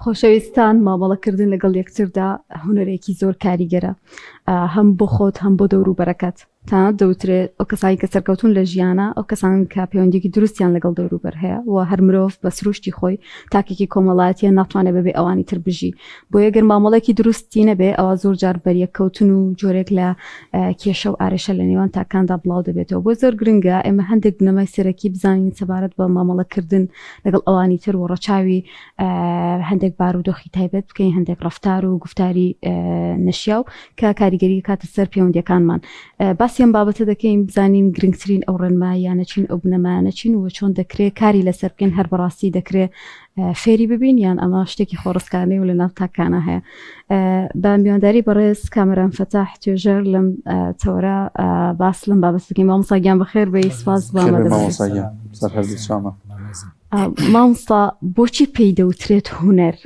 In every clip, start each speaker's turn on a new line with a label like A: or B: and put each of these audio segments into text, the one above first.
A: خۆشەویستان مامەڵەکردن لەگەڵ یەکتردا هونەرێکی زۆر کاریگەرە هەم بۆ خۆت هەم بۆ دەور و بەرەکەت تا دەوترێت ئەو کەسانی کە سەرکەوتون لە ژیانە ئەو کەسان کە پەیوەندیێکی دروستیان لەگەڵ دەور و بەر هەیە و هەر مرۆڤ بە سروشتی خۆی تاکێکی کۆمەڵایەتیە ناتوانێت ببێ ئەوانی تر بژی بۆ یەگەر مامەڵێکی دروستی نەبێ ئەوە زۆر جار بەریەکەوتن و جۆرێک لە کێشە و ئارێشە لە نێوان تاکاندا بڵاو دەبێتەوە بۆ زۆر گرنگە ئێمە هەندێک بنەمای سەرەکی بزانین سەبارەت بە مامەڵەکردن لەگەڵ ئەوانی تر و ڕەچاوی هەندێک بارودۆخی تایبەت بکەین هەندێک ڕەفتار و گفتاری نەشیاو کە کاریگەری کاتە سەر پەیوەندیەکانمان باسیەم بابەتە دەکەین بزانین گرنگترین ئەو ڕێنمایانە چین ئەو بنەمایانە چین و چۆن دەکرێت کاری لەسەر بکەین هەر بەڕاستی دەکرێت فێری ببین یان ئەمە شتێکی خۆڕستکانەی و لە ناو تاکانە هەیە بە میوانداری بەڕێز کامەران فەتاح توێژەر لەم چاوەرە باس لەم بابەت بکەین مامۆستا گیان بەخێر بێ سپاس مامۆستا بۆچی پێی دەوترێت هونەر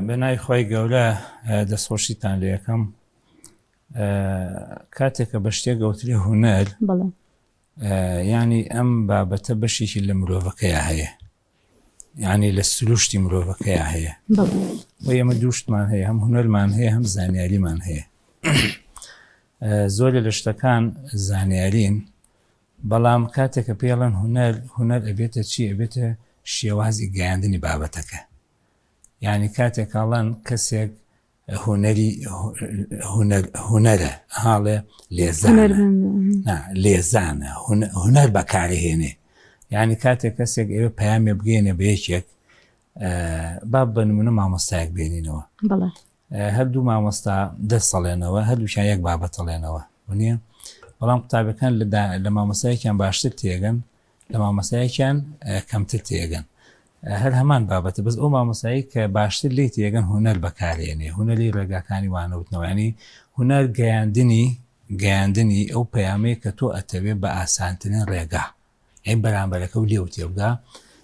B: بەنای خۆی گەورە دەستخۆشیتان لێ یەکەم کاتێککە بە شتێک گەوتری هونەر ینی ئەم بابەتە بەشێکی لە مرۆڤەکەیە هەیە ینی لە سروشتی مرۆڤەکەیە هەیە و ئێمە دووشتمان هەیە هەم هونەرمان هەیە هەم زانیاریمان هەیە زۆر لە شتەکان زانیارین بەڵام کاتێککە پێڵەن هونەر ئەبێتە چی ئەبێتە شێوازی گەیاندنی بابەتەکە ینی کاتێکاڵان کەسێک هونەرە هاڵێ لێزانە هونەر بەکارهێنێ ینی کاتێک کەسێک ئێوە پەیامێ بگەێنێ بە یەکێک با بنمونە مامۆستایەک بێنینەوە هەردوو مامۆستا دەسەڵێنەوە هەردووشان یەک بابەتەڵێنەوە نییە بەڵام قوتابەکان لە مامۆستایەکیان باشتر تێگەن لە مامۆستایەکیان کەمتر تێگەن هەر هەمان بابەتە بەس ئەو مامۆسایی کە باشتر لێ تێگەن هونەر بەکارێنێ هونەری ڕێگاکانی وانەوتنەوە ینی هونەر گەیاندنی ئەو پەیامەیە کە تۆ ئەتەوێ بە ئاسانترین ڕێگا ئەی بەرامبەرەکە و لێو تێبگا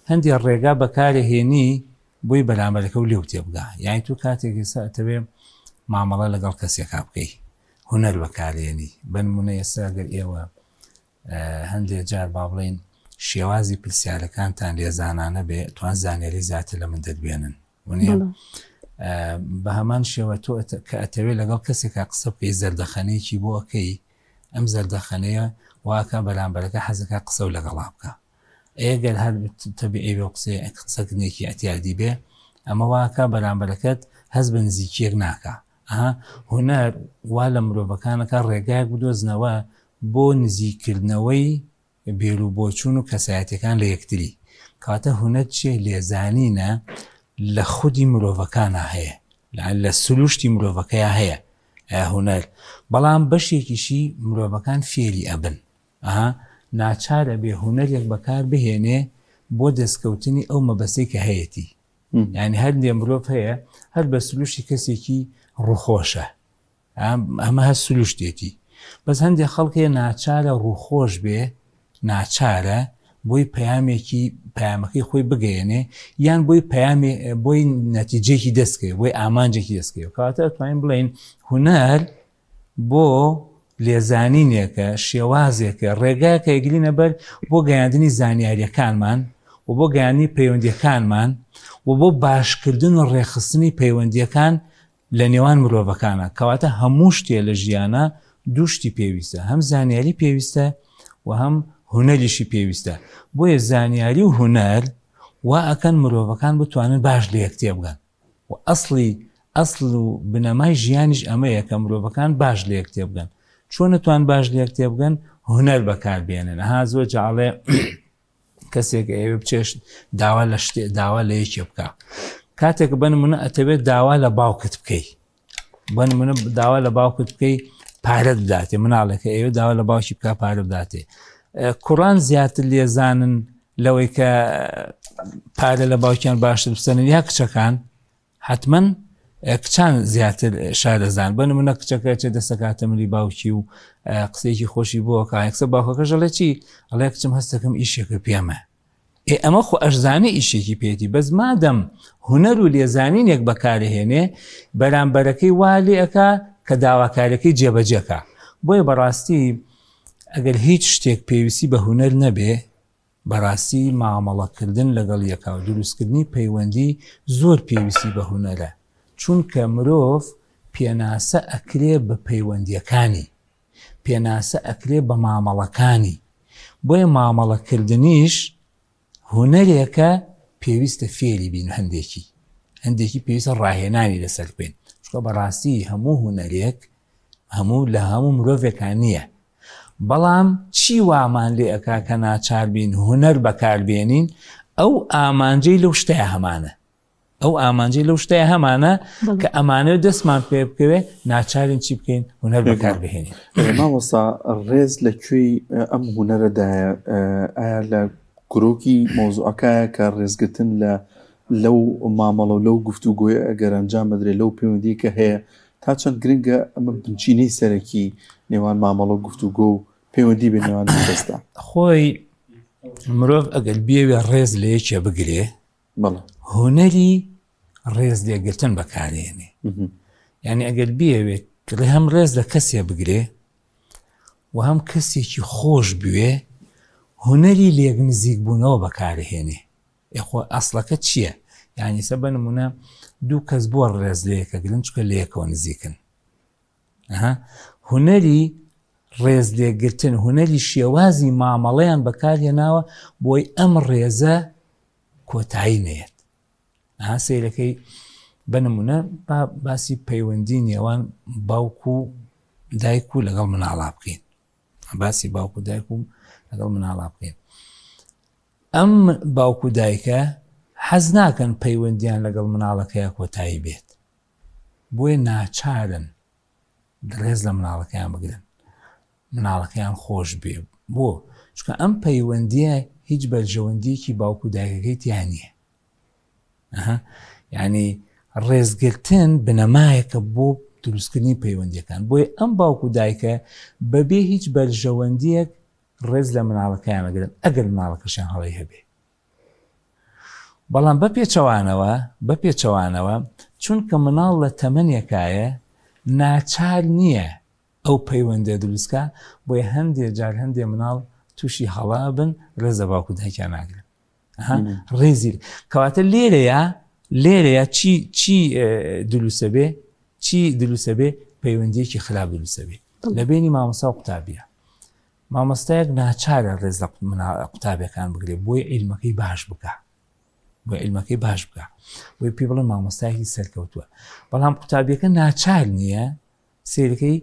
B: هەندی ڕێگا بەکارهێنی بۆی بەرامبەرەکە و لێو تێبگا یانی تو کاتێکی سا ئەتەوێ مامەڵە لەگەڵ کەسێکا بکەی هونەر بەکارێنی بنمونە ئێستا گەر ئێوە هەندێک جار با بڵێن شێوازی پرسیارەکانتان لێزانانە بێ توان زانیاری زیاتر لە من دەتبێنن وانە بە هەمان شێوە تۆ کە ئەتەوێت لەگەڵ کەسێکا قسە بکەی زەردەخەنەیەکی بۆ ئەەکەی ئەم زەردەخەنەیە واکە بەرامبەرەکە حەزەکە قسە و لەگەڵا بکە ئەگەر هەر تەبێ ئێوە قسەکردنێکی ئەتیادی بێ ئەمە واکە بەرامبەرەکەت هەز بە نزیکیەک ناکە هونەر وا لە مرۆڤەکانەکە ڕێگایەک بدۆزنەوە بۆ نزیکردنەوەی بێرو بۆچوون و کەسایەتەکان لە یەکتری کاتە هونەر چیە لێزانینە لە خودی مرۆڤەکانە هەیە لە سروشتی مرۆڤەکەیە هەیە هونەر بەڵام بەشێکیشی مرۆڤەکان فێری ئەبن ناچارە بێ هونەرێک بەکار بهێنێ بۆ دەستکەوتنی ئەو مەبەستەی کە هەیەی ینی هەندێک مرۆڤ هەیە هەر بە سروشتی کەسێکی ڕووخۆشە ئەمە هەر سروشتێتی بەس هەندێک خەڵکێ ناچارە ڕووخۆش بێ ناچارە بۆی پەیامەکەی خۆی بگەێنێ یان بۆی نەتیجێکی دەستکەوێت بۆی ئامانجێکی دەستکەوێت کاتە ئەتوانین بڵین هونەر بۆ لێزانینێکە شێوازێکە ڕێگایەکە یەگرینە بەر بۆ گەیاندنی زانیاریەکانمان و بۆ گەیاندنی پەیوەندیەکانمان و بۆ باشکردن و ڕێخستنی پەیوەندیەکان لە نێوان مرۆڤەکانە کەواتە هەموو شتێ لە ژیانە دووشتی پێویستە هەم زانیاری پێویستە و هەم هونەریشی پێویستە بۆیە زانیاری و هونەر وا ئەکەن مرۆڤەکان بتوانن باش لە یەک تێبگەن و ئەسڵ و بنەمای ژیانیش ئەمەیە کە مرۆڤەکان باش لە یەک تێبگەن چۆن نتوان باش لە یەک تێبگەن هونەر بەکاربێنن زۆر جاڵێ کەسێک ئێوە بچێش داوا لە یەکێ بکە کاتێک بنمونە ئەتەوێت داوا لە باوکت بکەی بنمونە داوا لە باوکت بکەی پارەت بداتێ مناڵێکە ئێوە داوا لە باوکی بکە پارە بداتێ کوڕان زیاتر لێزانن لەوەی کە پارە لە باوکیان باشتر بستنن یا کچەکان حتمما کچان زیاتر شارەزان بنمونە کچەکە چێ دەسەکاتە ملی باوکی و قسەیەکی خۆشی بۆ کایەکسە باوکەکەش ئەڵێ چی ئەڵێ کچم هەستەکەم ئیشێکە پێمە ئەمە خۆ ئەشزانە ئیشێکی پێێتی بەس مادەم هونەر و لێزانینێک بەکارهێنێ بەرامبەرەکەی وا لێ ئەکا کە داواکارەکەی جێبەجێکە بۆیە بەڕاستی ئەگەر هیچ شتێک پێویستی بە هونەر نەبێ بەڕاستی مامەڵەکردن لەگەڵ یەکا و دروستکردنی پەیوەندی زۆر پێویستی بە هونەرە، چونکە مرۆڤ پێناسە ئەکرێ بە پەیوەندیەکانی، پێناسە ئەکرێ بە مامەڵەکانی. بۆیە مامەڵەکردنیش هونەرێکە پێویستە فێری بین هەندێکی پێویستە ڕاهێنانی لەسەر بێن، چونکە بەڕاستی هەموو هونەرێک لە هەموو مرۆڤێکان نییە. بەڵام چی وامان لێ ئەکا کە ناچار بین هونەر بەکاربێنین، ئەو ئامانجەی لەو شتەیە هەمانە کە ئەمانە دەستمان پێ بکەوێ ناچارین چی بکەین هونەر بەکاربهێنین.
C: مامۆستا ڕێز لەکوێی ئەم هونەرەدایە؟ ئایا لە گرۆکی مۆزوعەکەیە کە ڕێزگرتن لەو مامەڵە و لەو گفتوگۆی ئەگەر ئەنجام بدرێت لەو پەیوەندی کە هەیە تا چەند گرنگە ئەمە بنچینەی سەرەکی نێوان مامەڵە و گفتوگۆ و پەیوەندی بە نێوان دەستا؟
B: خۆی مرۆڤ ئەگەر بێوێ ڕێز لە یەکێ بگرێ هونەری ڕێز لێگرتن بەکارێنێ. یعنی ئەگەر بێوێت هەم ڕێز لە کەسێ بگرێ و هەم کەسێکی خۆش بوێ هونەری لێک نزیک بوونەوە بەکارهێنێ. ئەخۆ ئەسڵەکە چییە؟ یعنی سە بە نمونە دوو کەس بۆ ڕێز لە یەکەگرن چکە لە یەکەوە نزیکن. هونەری ڕێز لێگرتن هونەری شێوازی مامەڵەیان بەکارهێناوە بۆی ئەم ڕێزە کۆتایی نێت. سیرەکەی بە نمونە باسی پەیوەندی نێوان باوک و دایک و لەگەڵ مناڵا بکەین، باسی باوک و دایک و لەگەڵ مناڵا بکەین. ئەم باوک و دایکە حەز ناکەن پەیوەندیان لەگەڵ مناڵەکەیە کۆتایی بێت، بۆیە ناچارن ڕێز لە مناڵەکەیان بگرن، مناڵەکەیان خۆش بێ. بۆ چونکە ئەم پەیوەندیە هیچ بەرژەوەندیەکی باوک و دایکەکەی تیان نییە. یعنی ڕێزگرتن بنەمایەکە بۆ دروستکردنی پەیوەندیەکان، بۆیە ئەم باوک و دایکە بەبێ هیچ بەرژەوەندیەک ڕێز لە مناڵەکەیان ئەگرن ئەگەر مناڵەکەشیان هەڵی هەبێ. بەڵام بە پێچەوانەوە چونکە مناڵ لە تەمەنێکایە ناچار نییە ئەو پەیوەندە دروستکە، بۆیە هەندێک جار هەندێک مناڵ تووشی هەڵا بن ڕێزە باوک و دایکیان ناگرن. ڕێزی کەواتە لێرەیە چی دروستە بێ پەیوەندیەکی خراپ دروستە بێ لە بینی مامۆستا و قوتابیە. مامۆستایەک ناچارە ڕێز لە قوتابیەکان بگرێت بۆی عیلمەکەی باش بکە، بۆی پێ بڵێن مامۆستایەکی سەرکەوتووە. بەڵام قوتابیەکە ناچار نییە سیرەکەی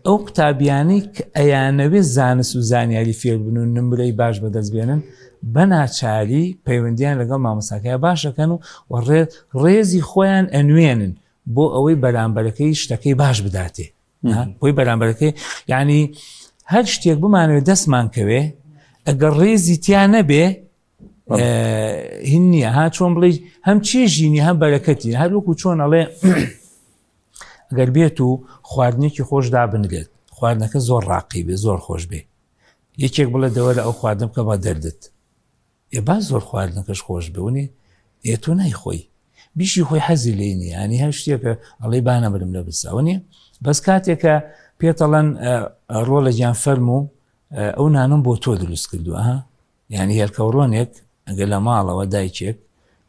B: ئەو قوتابیانەی کە ئەیانەوێت زانست و زانیاری فێر بن و نمرەی باش بەدەست بێنن بە ناچاری پەیوەندیان لەگەڵ مامۆستاکەیە باشەکەن و ڕێزی خۆیان ئەنوێنن بۆ ئەوەی بەرامبەرەکەی شتەکەی باش بداتێ. بۆی بەرامبەرەکەی یعنی هەر شتێک بمانەوێت دەستمان کەوێ ئەگەر ڕێزی تیا نەبێ هین نییە. چۆن بڵێ هەم چێژینی هەم بەرەکەتی، هەر وەکو چۆن ئەڵێ ئەگەر بێت و خواردنێکی خۆش دابنرێت، خواردنەکە زۆر ڕاقی بێ زۆر خۆش بێ، یەکێک بڵێ دەوە لە ئەو خواردن بکە بە دەردت، با زۆر خواردنەکەش خۆش بوونی تۆ نایخۆی بیشی خۆی حەزی لێ نیە، ینی هەر شتێکە ئەڵێ بانەبرم لە بساوە نیە. بەس کاتێکە پێتەڵەن ڕۆ لە گیان فەرم و ئەو نانم بۆ تۆ دروست کردووە، ینی هێلکەوڕۆنێک ئەگەر لە ماڵەوە دایکێک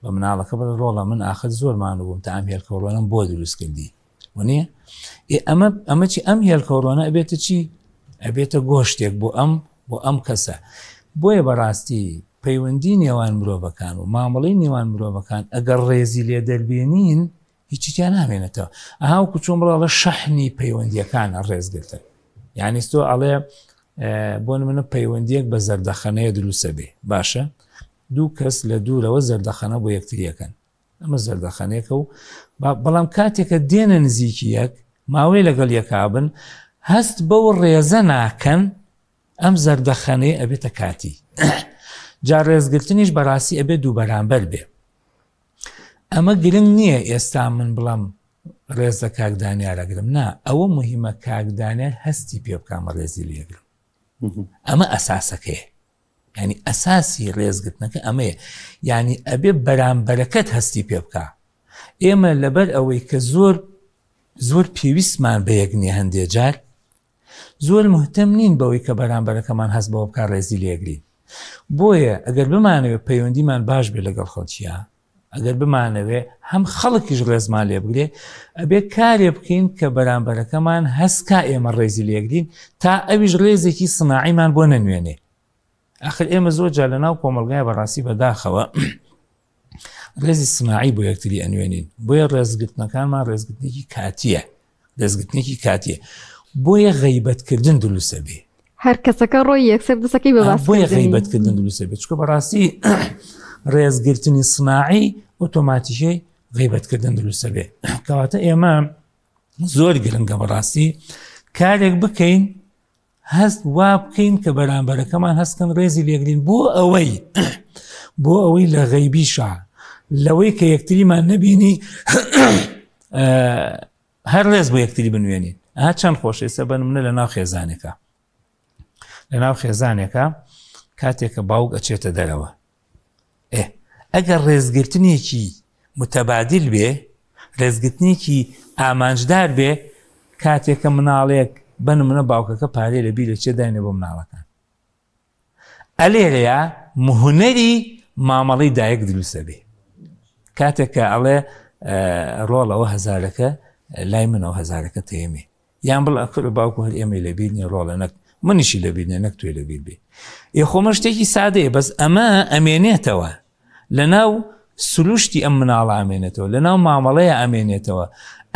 B: بە مناڵەکە بڵێ ڕۆڵە من ئاخر زۆرمان بووم تا ئەم هێلکەوڕۆنم بۆ دروست کردی وانە ئەمە چی ئەم هێلکەوڕۆنە ئەبێتە چی؟ ئەبێتە گۆشتێک بۆ ئەم کەسە. بۆیە بەڕاستی پەیوەندی نێوان مرۆڤەکان و مامەڵەی نێوان مرۆڤەکان ئەگەر ڕێزی لێ دەربێنین هیچیان نامێنێتەوە. ئەهاوکو چۆن بڵاڵە شەحنی پەیوەندیەکانە ڕێزگرتن، یعنی تۆ ئەڵێ بۆ منە پەیوەندیەک بە زەردەخەنەیە دروستە بێ، باشە دوو کەس لە دوورەوە زەردەخەنە بۆ یەکتریەکەن، ئەمە زەردەخەنێکە و بەڵام کاتێکە دێنە نزیکی یەک ماوەی لەگەڵ یەکابن هەست بەو ڕێزە ناکەن ئەم زەردەخەنەیە ئەبێتە کاتی. جا ڕێزگرتنیش بەڕاستی ئەبێت دوو بەرامبەر بێ. ئەمە گرنگ نییە ئێستا من بڵام ڕێزە کاکدانیارەگرم، نا ئەوە مهمە کاکدانیار هەستی پێ بکەمە ڕێزی لێگرم. ئەمە ئەساسەکەیە، ینی ئەساسی ڕێزگرتنەکە ئەمەیە، ینی ئەبێ بەرامبەرەکەت هەستی پێ بکە. ئێمە لەبەر ئەوەی کە زۆر پێویستمان بە یەک نیە هەندێک جار زۆر مهتەم نین بەوەی کە بەرامبەرەکەمان هەست بەوە بکە ڕێزی لێگرین، بۆیە ئەگەر بمانەوێت پەیوەندیمان باش بێ لەگەڵ خەڵکیە، ئەگەر بمانەوێ هەم خەڵکیش ڕێزمان لێ بگرێ، ئەبێ کارێ بکەین کە بەرامبەرەکەمان هەستکا ئێمە ڕێزی لێگرین تا ئەویش ڕێزێکی سناعیمان بۆ نەنوێنێ. ئاخر ئێمە زۆر جار لەناو کۆمەلگای بەڕاستی بەداخەوە ڕێزی سناعی بۆ یەکتری ئەنوێنین، بۆیە ڕێزگرتنەکانمان ڕێزگرتنێکی کاتیە، دەستگرتنێکی کاتیە، بۆیە غەیبەتکردن دروستە بێ،
A: هەر کەسەکە ڕۆی یەکسەر دەسەکەی بەباس
B: بۆیە غەیبەتکردن دروستە بێت، چکە بەڕاستی ڕێزگرتنی سناعی ئۆتۆماتیکەی غەیبەتکردن دروستە بێ. کەواتە ئێمە زۆر گرنگە بەڕاستی کارێک بکەین هەست وا بکەین کە بەرامبەرەکەمان هەستکەن ڕێزی لێگرین، بۆ ئەوەی لە غەیبیشە لەوەی کە یەکتریمان نەبینی هەر ڕێز بۆ یەکتری بنوێنین. چەند خۆشەویستە بە نمونە لە ناو خێزانێکە کاتێکە باوک ئەچێتە دەرەوە، ئەگەر ڕێزگرتنێکی متەبادل بێ، ڕێزگرتنێکی ئامانجدار بێ، کاتێکە مناڵێک بە نمونە باوکەکە پارێ لە بیر لە چێ داینێ بۆ مناڵەکان، ئەلێرەیە مهونەری مامەڵەی دایک دروستە بێ، کاتێکە ئەڵێ ڕۆڵەوە هەزارەکە لای منەوە هەزارەکە تێمێ، یان بڵ ئەکر باوکو هەر ئێمە لەبیرنی ڕۆڵە نەک منیشی لەبیرنێ نەک توێ لەبیر بێ. خۆمە شتێکی سادەیە، بەس ئەمە ئەمێنێتەوە لە ناو سروشتی ئەم مناڵە ئەمێنێتەوە، لە ناو مامەڵەیە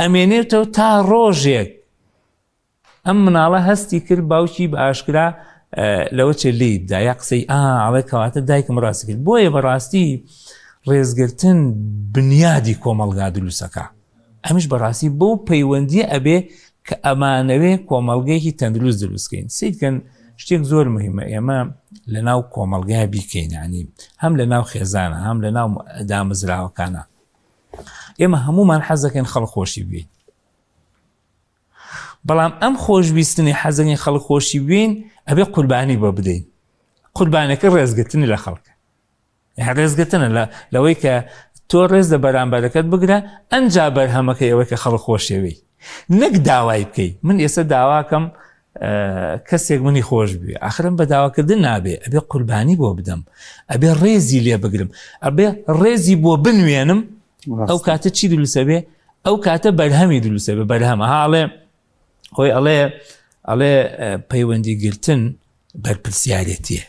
B: ئەمێنێتەوە تا ڕۆژێک ئەم مناڵە هەستی کرد باوکی بە ئاشکرا لەوە چێ لی بدا یا قسەی ئاڵێ کەواتە دایکم ڕاستی کرد. بۆیە بەڕاستی ڕێزگرتن بنیادی کۆمەلگا دروستەکە، ئەمیش بەڕاستی بەو پەیوەندیە ئەبێ کە ئەمانەوێ کۆمەلگەیەکی تەندروست دروستکەین. سیدکەن شتێک زۆر مهمە ئێمە لە ناو کۆمەلگای بیکەین، ینی هەم لە ناو خێزانە هەم لە ناو دامەزراوەکانە ئێمە هەمومان حەزەکەین خەڵخۆشی بین، بەڵام ئەم خۆشویستنی حەزەکەین خەڵخۆشی بین ئەبێ قوربانی بۆ بدەین. قوربانەکە ڕێزگرتنی لە خەڵکە، ڕێزگرتنە لەوەی کە تۆ ڕێز لە بەرامبەرەکەت بگرە ئەنجا بەرهەمەکە ئەوەی کە خەڵخۆشیەوەی، نەک داوای بکەی من ئێستا داواکەم کەسێک منی خۆش بێ، ئاخرم بە داواکردن نابێ، ئەبێ قوربانی بۆ بدەم، ئەبێ ڕێزی لێ بگرم، ئەبێ ڕێزی بۆ بنوێنم، ئەو کاتە چی دروستە بێ؟ ئەو کاتە بەرهەمی دروستە بێ، بەرهەمە هاڵێ خۆی ئەڵێ پەیوەندی گرتن بەرپرسیارەتیە،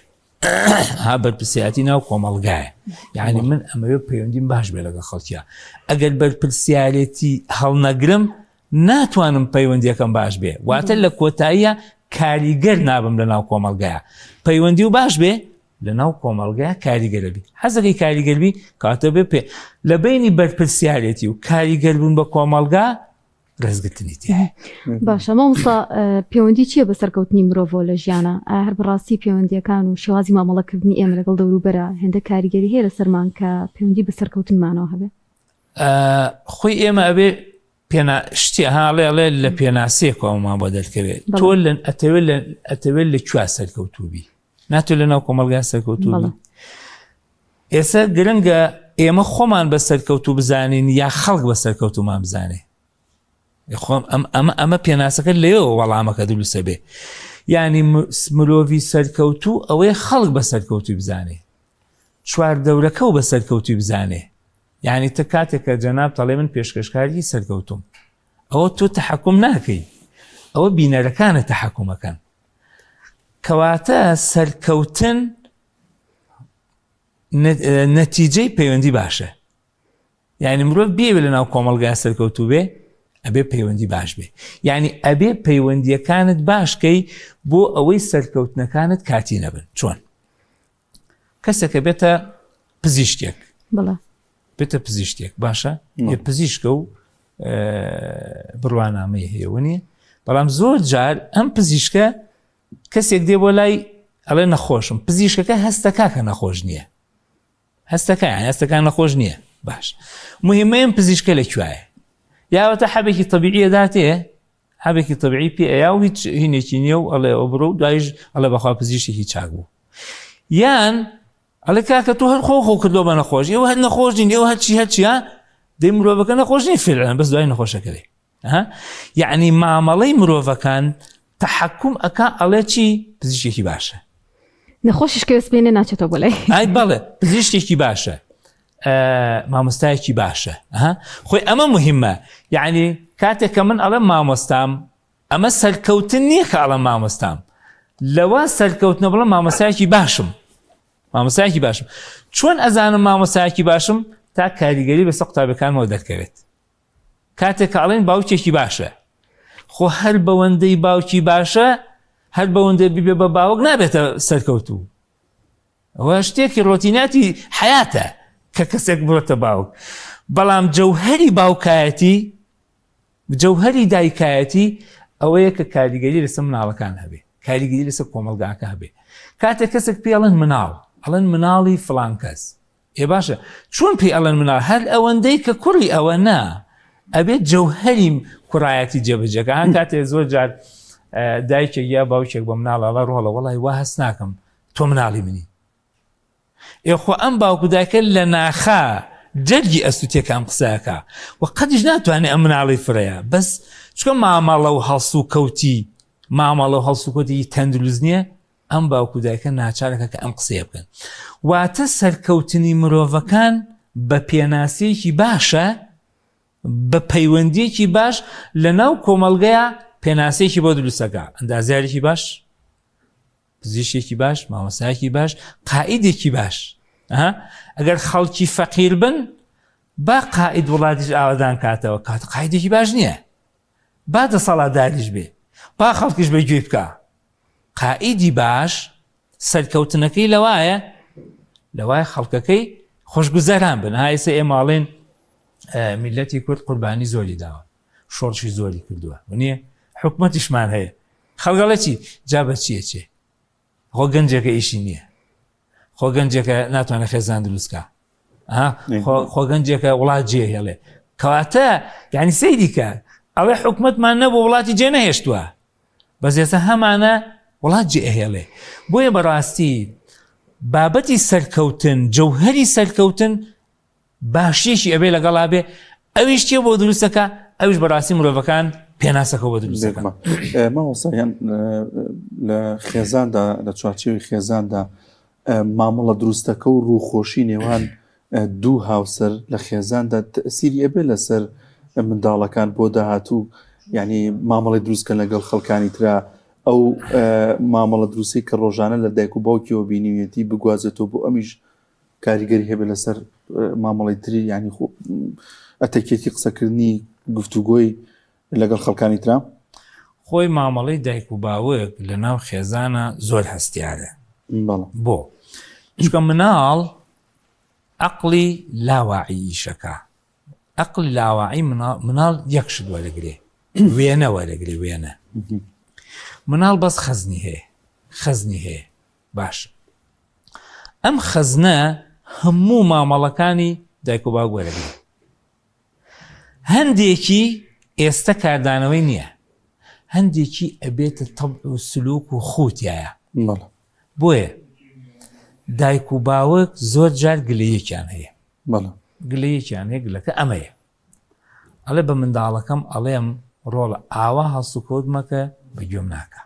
B: ها بەرپرسیاتی ناو کۆمەلگایە، یعنی من ئەمەوێ پەیوەندیم باش بێ لەگەڵ خەڵکیە، ئەگەر بەرپرسیارەتی هەڵنەگرم ناتوانم پەیوەندیەکەم باش بێ، واتە لە کۆتاییە کاریگەر نابم لە ناو کۆمەلگایە. پەیوەندی و باش بێ لە ناو کۆمەلگایە کاریگەرەبی، حەزەکەی کاریگەربی کاتە بێ پێ لە بینی بەرپرسیارەتی و کاریگەربوون بە کۆمەلگا ڕێزگرتنیتی.
A: باشە مامۆستا پەیوەندی چییە بە سەرکەوتنی مرۆڤ لە ژیانە؟ هەر بەڕاستی پەیوەندیەکان و شێوازی مامەڵەکردنی ئێمە لەگەڵ دەوروبەرە هێندە کاریگەری هەیە لە سەرمان کە پەیوەندی بە سەرکەوتنمانەوە هەبێ؟
B: خۆی ئێمە ئەبێ شتی هاڵێ لە پێناسەیەکەوەمان بۆ دەرکەوێت، تۆ ئەتەوێت لە کوێ سەرکەوتوبی، ناتوێت لە ناو کۆمەلگا سەرکەوتوبی. ئێستا گرنگە ئێمە خۆمان بە سەرکەوتوو بزانین یا خەڵک بە سەرکەوتومان بزانێ. ئەمە پێناسەکە لێەوە وەڵامەکە دروستە بێ، ینی مرۆڤی سەرکەوتوو ئەوەیە خەڵک بە سەرکەوتوی بزانێ، چواردەورەکە و بە سەرکەوتوی بزانێ، یعنی تە کاتێکە جەناب تەڵێ من پێشکەشکاری سەرکەوتوم، ئەوە تۆ تەحەکوم ناکەی، ئەوە بینەرەکانە تەحەکومەکەن. کەواتە سەرکەوتن نەتیجەی پەیوەندی باشە، یعنی مرۆڤ بێوێ لە ناو کۆمەلگای سەرکەوتوو بێ ئەبێ پەیوەندی باش بێ، یعنی ئەبێ پەیوەندیەکانت باشکەی بۆ ئەوەی سەرکەوتنەکانت کاتی نەبن. چۆن کەسێکە بێتە پزیشکێک، بێتە پزیشکێک باشە، پزیشکە و بڕوانامەی هەیەوە، بەڵام زۆر جار ئەم پزیشکە کەسێک دێ بۆ لای ئەڵێ نەخۆشم، پزیشکەکە هەستەکە کە نەخۆش نییە، هەستەکان نەخۆش نییە. باش مهمەیەم پزیشکە لەکوایە، یاوەتە حەبێکی طبیعیە داتێ، حەبێکی طبیعی پێ ئەیا و هیچ هینێکی نییە و ئەڵێ ئەو بڕۆ و دوایش ئەڵێ بەخوا پزیشکی چاک بوو، یان ئەڵێ کاکە تۆ هەر خۆ کردۆ بە نەخۆش، ئێوە هەر نەخۆش نین، ئێوە هەرچیە دەی مرۆڤەکە نەخۆش نین فعلەن، بەس دوای نەخۆشەکەی. یعنی مامەڵەی مرۆڤەکان تەحەکوم ئەکا ئەڵێ چی پزیشکی باشە.
A: نەخۆشیش کە وەسبێنێ ناچێتەوە بۆ لای
B: ئای بەڵێ پزیشتێکی باشە مامۆستایەکی باشە خۆی ئەمە مهمە یعنی کاتێک کە من ئەڵێم مامۆستام ئەمە سەرکەوتن نییە کە ئەڵێم مامۆستام لەوە سەرکەوتنە بڵێم مامۆستایەکی باشم مامۆستایەکی باشم چۆن ئەزانم مامۆستایەکی باشم تا کاریگەری بەسەر قوتابەکانمەوە دەرکەوێت کاتێک کە ئەڵێن باوکێکی باشە خۆ هەر بەوەندەی باوکی باشە هەر بەوەندەی ببێ بە باوک نابێتە سەرکەوتوو ئەوە شتێکی ڕۆتیناتی حیاتە کە کەسێک بڕۆتە باوک بەڵام جەوهەری باوکایەتی جەوهەری دایکایەتی ئەوەیە کە کاریگەری لەسەر مناڵەکان هەبێ کاریگەری لەسەر کۆمەلگاکە هەبێ کاتێک کەسێک پێ ئەڵێن مناڵ ئەڵێن مناڵی فڵان کەس باشە چۆن پێی ئەڵێن مناڵ هەر ئەوەندەی کە کوڕی ئەوە نا ئەبێت جەوهەری کوڕایەتی جێبەجێکە هەن کاتێک زۆر جار دایکێک یا باوکێک بە مناڵ ئەڵە ڕۆڵە وەڵی وا هەست ناکەم تۆ مناڵی منی خۆ ئەم باوکو دایکە لە ناخا جەرگی ئەستوتێک ئەم قسەکە و قەدیش ناتوانێت ئەم مناڵی فرەیە بەس چکە مامەڵە و هەڵسو کەوتی مامەڵە و هەڵسو کەوتی تەندروست نییە ئەم باوکو دایکە ناچارەکە کە ئەم قسەیە بکەن واتە سەرکەوتنی مرۆڤەکان بە پێناسیەکی باشە بە پەیوەندیەکی باش لە ناو کۆمەڵگەیە پێناسەیەکی بۆ دروستەکە ئەندازیارێکی باش پزیشێکی باش مامۆستایەکی باش قائیدێکی باش ئەگەر خەڵکی فەقیر بن با قائید وڵاتیش ئاوادان کاتەوە کات قائیدێکی باش نییە با دەسەڵاتداریش بێ با خەڵکیش بەگوێ بکە قائیدی باش سەرکەوتنەکەی لەوایە خەڵکەکەی خۆشگوزەران بن هایسە ئێماڵێن میلەتی کورد قوربانی زۆری داوە شۆڕشی زۆری کردووە نییە حکومەتیشمان هەیە خەڵگەڵە چی جا بە چیە چێ خۆ گەنجێکە ئیشی نییە خۆ گەنجێکە ناتوانێت خێزان دروستکە خۆ گەنجێکە وڵات جێ هێڵێ کەواتە یعنی سەیریکە ئەوێ حکومەتمان نەبوو وڵاتی جێ نەهێشتووە بەس ئێستا هەمانە وڵات جێ هێڵێ بۆیە بەڕاستی بابەتی سەرکەوتن جەوهەری سەرکەوتن باشیشی ئەبێ لەگەڵا بێ ئەویش چێ بۆ دروستەکە ئەوش بەڕاستی مرۆڤەکان پێناسەکە بۆ دروستەکە
C: مامۆستایان لە خێزاندا لە چوارچێوی خێزاندا مامەڵە دروستەکە و ڕووخۆشی نێوان دوو هاوسەر لە خێزاندا تەسیری ئەبێ لەسەر منداڵەکان بۆ داهاتوو یعنی مامەڵی دروستکە لەگەڵ خەڵکانی ترا ئەو مامەڵە دروستی کە ڕۆژانە لە دایک و باوکیەوە بینیوێتی بگوازێتەوە بۆ ئەمیش کاریگەری هەبێ لەسەر مامەڵی تری ینی ئەتەکێتی قسەکردنی گفتوگۆی لەگەڵ خەڵکانی ترا
B: خۆی مامەڵی دایک و باوک لە ناو خێزانە زۆر هەستیارە بۆ چکە مناڵ عەقڵی لاواعی شەکە عەقڵی لاواعی مناڵ یەکشت وەرەگرێ وێنە وەرەگرێ وێنە مناڵ بەس خەزنی هەیە باش ئەم خەزنە هەموو مامەڵەکانی دایک و باوک وەرەگرێ هەندێکی ئێستا کاردانەوەی نییە هەندێکی ئەبێتە تەبع و سلوک و خوتیایە بۆیە دایک و باوک زۆر جار گلەیەکیان هەیە گلەیەکیان هەیە گلەکە ئەمەیە ئەڵێ بە منداڵەکەم ئەڵێم ڕۆڵە ئاوا هەڵسوکۆت مەکە بەگوێم ناکە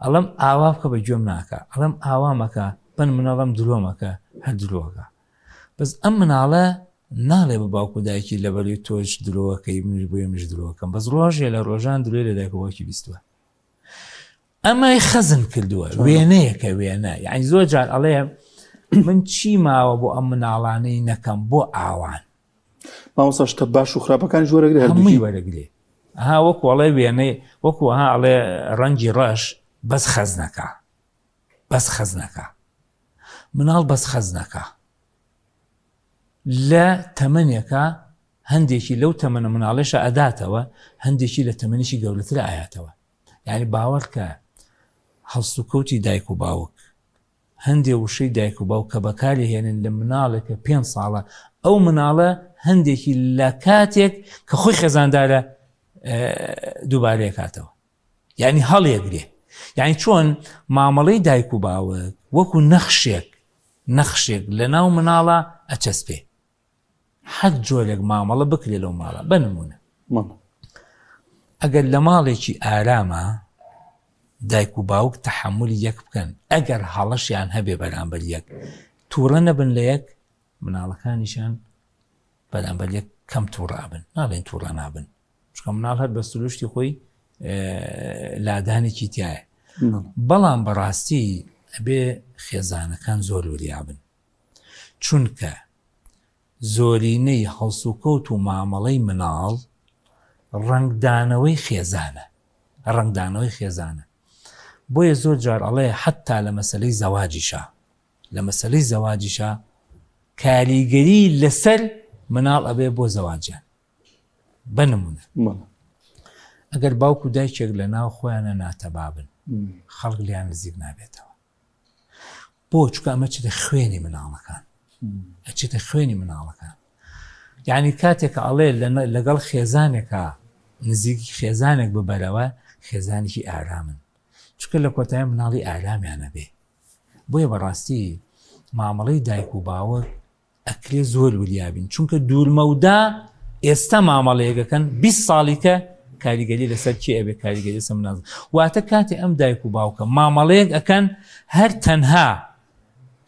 B: ئەڵەم ئاوا بکە بەگوێم ناکە ئەڵەم ئاوا مەکە بن مناڵم درۆ مەکە هەر درۆکە بەس ئەم مناڵە ناڵێ بە باوکو دایکی لەبەری تۆش درۆکەی منش بۆیە مش درۆکەم بەس ڕۆژێ لە ڕۆژان درێ لە دایکەوەکی بیستووە ئەمەی خەزم کردووە وێنەیەکە وێنە یعنی زۆر جار ئەڵێ من چی ماوە بۆ ئەم مناڵانەی نەکەم بۆ ئاوان
C: مامۆستا شتە باش و خراپەکانی وەرەگرێ
B: هەمووی وەرەگرێ وەکو ئەڵێ وێنەی وەکو ئەڵێ ڕەنگی ڕەش بەس خەز نەکە مناڵ بەس خەز نەکە لە تەمەنێکە هەندێکی لەو تەمەنە مناڵێشە ئەداتەوە هەندێکی لە تەمەنیشی گەورەتر ئاياتەوە یعنی باوەڕکە هەڵسوکەوتی دایک و باوک هەندێ وشەی دایک و باوک کە بەکاری هێنن لە مناڵێکە 5 ساڵە ئەو مناڵە هەندێکی لە کاتێک کە خۆی خێزاندارە دووبارەیە کاتەوە یعنی هەڵێگرێ یعنی چۆن مامەڵەی دایک و باوک وەکو نەخشێک لە ناو مناڵە ئەچەسپێ هەر جۆرێک مامەڵە بکرێ لەو ماڵە. بنمونە ئەگەر لە ماڵێکی ئارامە دایک و باوک تحملی یەک بکەن ئەگەر هەڵەشیان هەبێ بەرامبەر یەک تووڕە نەبن لە یەک مناڵەکانیشان بەرامبەر یەک کەم تووڕابن ناڵێن تووڕە نابن چکە مناڵ هەر بە سروشتی خۆی لادانێکی تایە بەڵام بەڕاستی ئەبێ خێزانەکان زۆر وریابن چونکە زۆرینەی هەڵسوکەوت و مامەڵەی مناڵ ڕنگدانەوەی خێزانە بۆیە زۆر جار ئەڵێ حتا لە مەسەلەی زەواجیشە کاریگەری لەسەر مناڵ ئەبێ بۆ زەواجیان بنمونە ئەگەر باوک و دایکێک لە ناو خۆیانە ناتەبابن خەڵک لیان نزیک نابێتەوە بۆ چکە ئەمە چێتە خوێنی مناڵەکان یعنی کاتێکە ئەڵێ لەگەڵ خێزانێکە نزیکی خێزانێک ببەرەوە خێزانێکی ئارامن چکە لە کۆتایی مناڵی ئارامیانە بێ بۆیە بەڕاستی مامەڵەی دایک و باوە ئەکرێ زۆر وریابین چونکە دوورمەودا ئێستا مامەڵەیەکەکەن 20 ساڵیکە کاریگەری لەسەر کێ ئەبێ کاریگەری لەسەر مناڵ واتە کاتی ئەم دایک و باوکە مامەڵەیەک ئەکەن هەر تەنها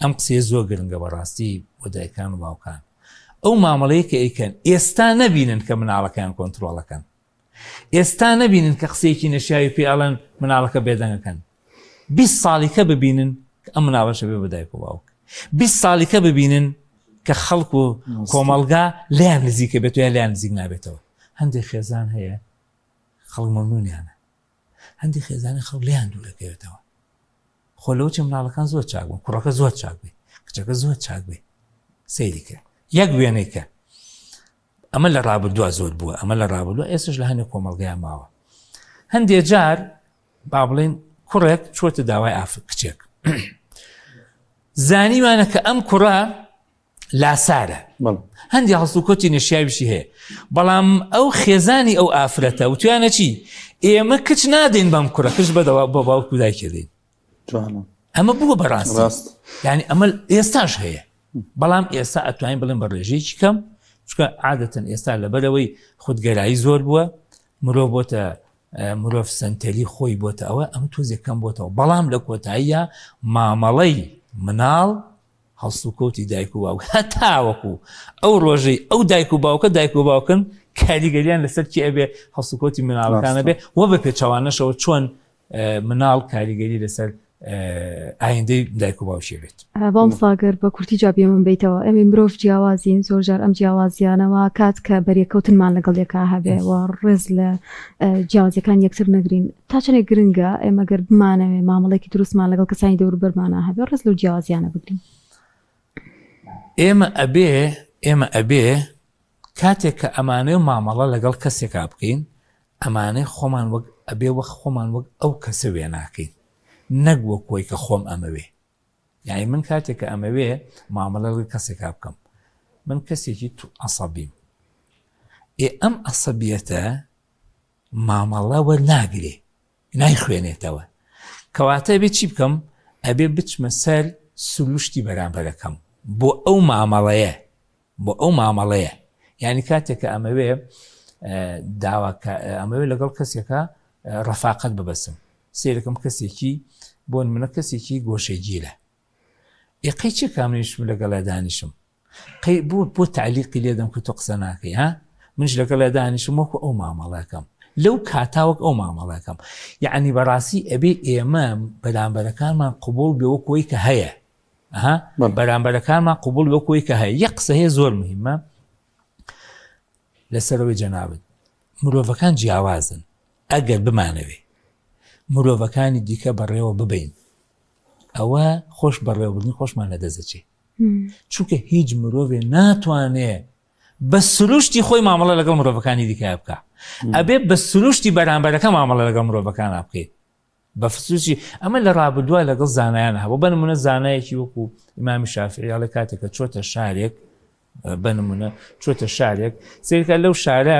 B: ئەم قسەیە زۆر گرنگە بەڕاستی بۆ دایکان و باوکان ئەو مامەڵەیەکە ئەیکەن ئێستا نەبینن کە مناڵەکان کۆنتڕۆڵەکەن ئێستا نەبینن کە قسەیەکی نەشیاوی پێ ئەڵەن مناڵەکە بێدەنگەکەن 20 ساڵیکە ببینن کە ئەم مناڵەشە بێ بە دایک و باوک 20 ساڵیکە ببینن کە خەڵک و کۆمەڵگا لیان نزیکە بێت و لیان نزیک نابێتەوە هەندێک خێزان هەیە خەڵک مەمنونیانە هەندێک خێزانی خەڵک لیان دوورەکەوێتەوە خۆ لەوە چی مناڵەکان زۆر چاک بوون کوڕەکە زۆر چاک بێ کچەکە زۆر چاک بێ سەیریکە یەک وێنەیکە ئەمە لە ڕابردووە زۆر بووە ئەمە لە ڕابردووە ئێستش لە هەندێک کۆمەڵگەیان ماوە هەندێک جار با بڵێن کوڕێک چۆتە داوای کچێک زانیوانە کە ئەم کوڕە لاسارە هەندی هەڵسوکۆتی نەشیاویشی هەیە بەڵام ئەو خێزانی ئەو ئافرەتە وتویانە چی ئێمە کچ نادەین بەم کوڕە کچ بە باوک و دایکێ دەین ئەمە بووە بەڕاست یعنی ئەمە ئێستاش هەیە بەڵام ئێستا ئەتوانین بڵێن بە ڕێژەیەکی کەم چکە عادەتەن ئێستا لەبەرەوەی خودگەرایی زۆر بووە مرۆڤ بۆتە مرۆڤ سەنتەری خۆی بۆتە ئەوە ئەمە تۆزێکەم بۆتەوە بەڵام لە کۆتاییە مامەڵەی مناڵ هەڵسوکەوتی دایک و باوک هەتاوەکو ئەو ڕۆژەی ئەو دایک و باوکن کاریگەریان لەسەر کی ئەبێ هەڵسوکەوتی مناڵەکانە بێ وە بە پێچەوانەشەوە چۆن مناڵ کاریگەری لەسەر ئایندەی دایک و باوشێ بێت
A: بەڵام ساگەر بە کورتی جابێ من بیتەوە ئەمێ مرۆڤ جیاوازین زۆر جار ئەم جیاوازیانەوە کات کە بەریەکەوتنمان لەگەڵ یەکا هەبێ و ڕێز لە جیاوازیەکان یەکتر نەگرین تا چەندێک گرنگە ئێمە گەر بمانەوێ مامەڵێکی دروستمان لەگەڵ کەسانی دەوروبەرمانە هەبێ ڕێز لەو جیاوازیانە بگرین
B: ئێمە ئەبێ کاتێک کە ئەمانەی و مامەڵە لەگەڵ کەسێکا بکەین ئەمانەی خۆمان وەک ئەبێ وەک خۆمان وەک ئەو کەسە وێ ناکەین نەک وەکۆی کە خۆم ئەمەوێ یعنی من کاتێک کە ئەمەوێ مامەڵە لەگەڵ کەسێکا بکەم من کەسێکی تو عەسەبیم ئەم عەسەبیەتە مامەڵەوە ناگرێ نایخوێنێتەوە کەواتە بێ چی بکەم ئەبێ بچمە سەر سروشتی بەرامبەرەکەم بۆ ئەو مامەڵەیە یعنی کاتێک کە ئەمەوێ لەگەڵ کەسێکە ڕەفاقەت ببەسم سێرەکەم کەسێکی بۆ منە کەسێکی گۆشەگیرە قەی چی کامنیشم لەگەڵا دانیشم قەی بۆ تعلیقی لێدەم کە تۆ قسە ناکەی ها منش لەگەڵا دانیشم وەکو ئەو مامەڵەکەم لەو کاتاوەک ئەو مامەڵەکەم یعنی بەڕاستی ئەبێ ئێمە بەرامبەرەکانمان قبول بێ وەکۆی کە هەیە بەرامبەرەکانمان قبول وەکۆی کە هەیە یەک قسە هەیە زۆر مهمە لەسەرەوەی جەنابەت مرۆڤەکان جیاوازن ئەگەر بمانەوێ مرۆڤەکانی دیکە بەڕێوە ببین ئەوە خۆش بەڕێوەبردنی خۆشمان لەدەزەچێ چونکە هیچ مرۆڤێ ناتوانێ بە سروشتی خۆی مامەڵە لەگەڵ مرۆڤەکانی دیکە بکە ئەبێ بە سروشتی بەرامبەرەکە مامەڵە لەگەڵ مرۆڤەکان بکەیت بە سروشتی ئەمە لە ڕابردووە لەگەڵ زانایان هەبوو بەنمونە زانایەکی وەکو ئیمامی شافعی ئەڵێ کاتێکە چۆتە شارێک بەنمونە چۆتە شارێک سێرکە لەو شارە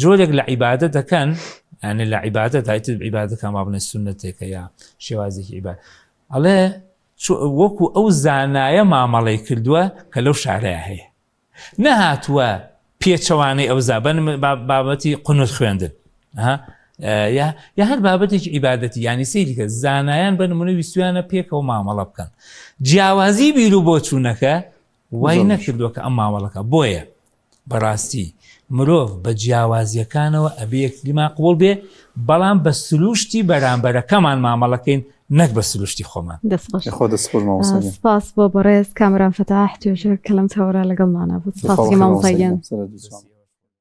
B: جۆرێک لە عیبادەت دەکەن یعنی لە عیبادەت هایتر عیبادەتەکان با بڵێن سونەتێکە یا شێوازێکی عیبادەت ئەڵێ وەکو ئەو زانایە مامەڵەی کردووە کە لەو شارەیە هەیە نەهاتووە پێچەوانەی ئەو زابن بابەتی قونوت خوێندن یا هەر بابەتێک عیبادەتی ینی سەیریکە زانایان بە نمونە ویستویانە پێکەوە مامەڵە بکەن جیاوازی بیر و بۆ چوونەکە وای نەکردووە کە ئەم مامەڵەکە بۆیە بەڕاستی مرۆڤ بە جیاوازیەکانەوە ئەبێ یەکتریما قوڵ بێ بەڵام بە سلوشتی بەرامبەرەکەمان مامەڵەکەین نەک بە سلوشتی خۆمان
A: سپاس بۆ بەڕێز کامران فتاح توێژە کە لەم تەوەرە لەگەڵمانە بوو سپاسی مامۆستاگیان.